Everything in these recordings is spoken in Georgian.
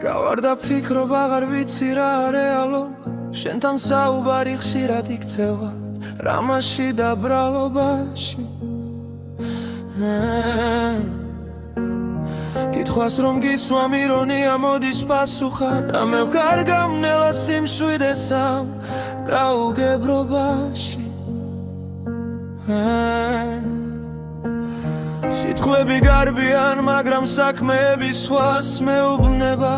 გავარდა ფიქრობ აღარ ვიცი რა რეალო შენთან საუბარი ხშირად იქცევა რამაში და ბრალობაში კითხვას რომ გისვამ ირონია მოდის პასუხად და მე ვკარგავ სიმშვიდესავ გაუგებრობაში სიტყვები გარბიან მაგრამ საქმეები სხვას მეუბნება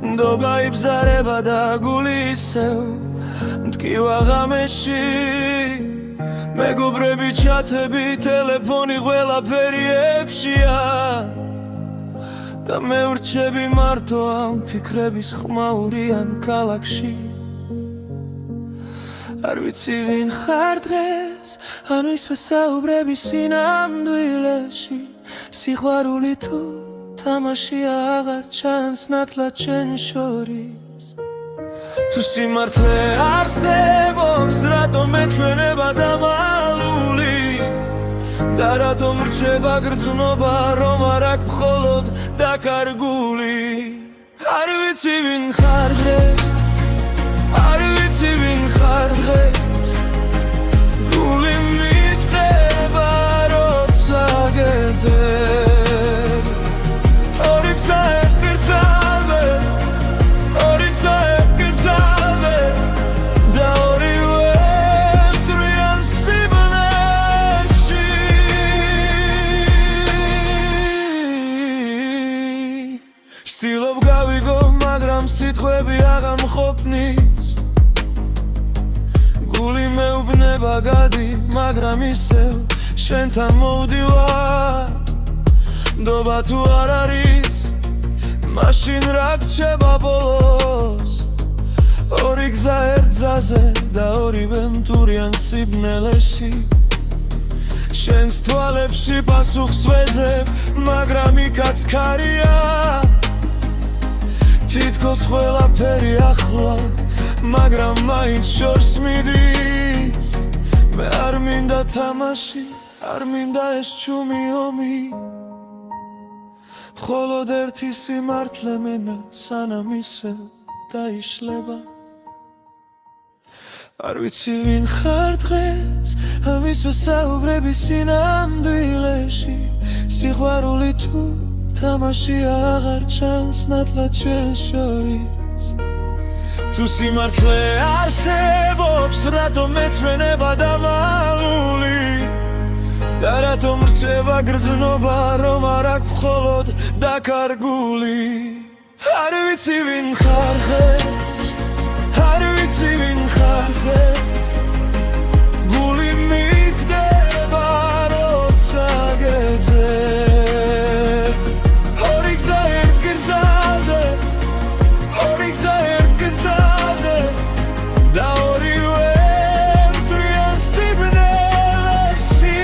ნდობა იბზარება და გული ისევ მტკივა ღამეში მეგობრები ჩათები ტელეფონი ყველაფერი ევშია და მე ვრჩები მარტო ამ ფიქრების ხმაურიან ქალაქში არ ვიცი ვინ ხარ დღეს ან ვისვე საუბრები სინამდვილეში სიყვარული თუ თამაშია აღარ ჩანს ნათლად შენ შორის თუ სიმართლე არსებობს რატომ ეჩვენება დამალული და რატომ რჩება გრძნობა რომ არ აქვს მხოლოდ დაკარგული არ ვიცი ვინ ხარ დღეს არ ვიცი ვინ ხარ დღეს გული მიტყდება როცა გეძებ ორი გზა ერთგრძაზე ორი გზა ერთგრძაზე და ორივე მტრიან სიბნეში ვცდილობ გავიგო მაგრამ სიტყვები აღარ მყოფნის გული მეუბნება გადი მაგრამ ისევ შენთან მოვდივარ ნდობა თუ არ არის მაშინ რა გრჩება ბოლოს ორი გზა ერთ გზაზე და ორივე მტვრიან სიბნელეში შენს თვალებში პასუხს ვეძებ მაგრამ იქაც ქარია თითქოს ყველაფერი ახლა მაგრამ მაინც შორს მიდის მე არ მინდა თამაში არ მინდა ეს ჩუმი ომი მხოლოდ ერთი სიმართლე მენა სანამ ისევ დაიშლება არ ვიცი ვინ ხარ დღეს ან ვისვე საუბრები სინამდვილეში სიყვარული თუ თამაშია აღარ ჩანს ნათლად ჩვენ შორის თუ სიმართლე არსებობს რატომ ეჩვენება დამალული და რატომ რჩება გრძნობა რომ არ აქვს მხოლოდ დაკარგული არ ვიცი ვინ ხარ დღეს არ ვიცი ვინ ხარ დღეს გული მიტყდება როცა გეძებ ორი გზა ერთ გრძაზე ორი გზა ერთ გრძაზე და ორივე მტრიან სიბნელეში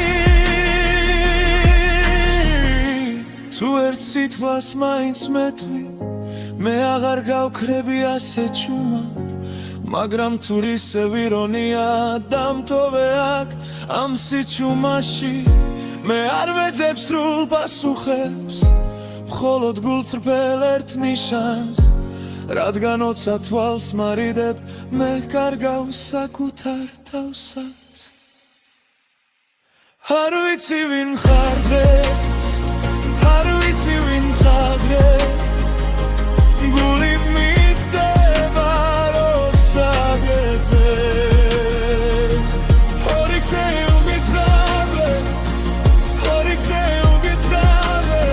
თუ ერთ სიტყვას მაინც მეტყვი მე აღარ გავქრები ასე ჩუმად მაგრამ თუ ისევ ირონია დამტოვე აქ ამ სიჩუმაში მე არ ვეძებ სრულ პასუხებს მხოლოდ გულწრფელ ერთ ნიშანს რადგან ოცა თვალს მარიდებ მე კარგავ საკუთარ თავსაც არ ვიცი ვინ ხარ დღეს არ ვიცი ვინ ხარ დღეს გული მიტყდება როცა გეძებ ორი გზა უბიძრაზე ორი გზა უბიძრაზე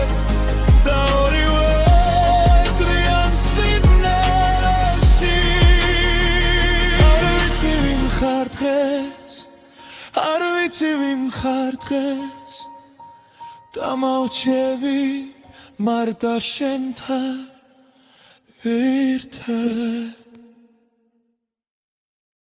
და ორივე მტრიან სიბნელეში არ ვიცი ვინ ხარ დღეს არ ვიცი ვინ ხარ დღეს დამავჩები მარტო შენთან ერთად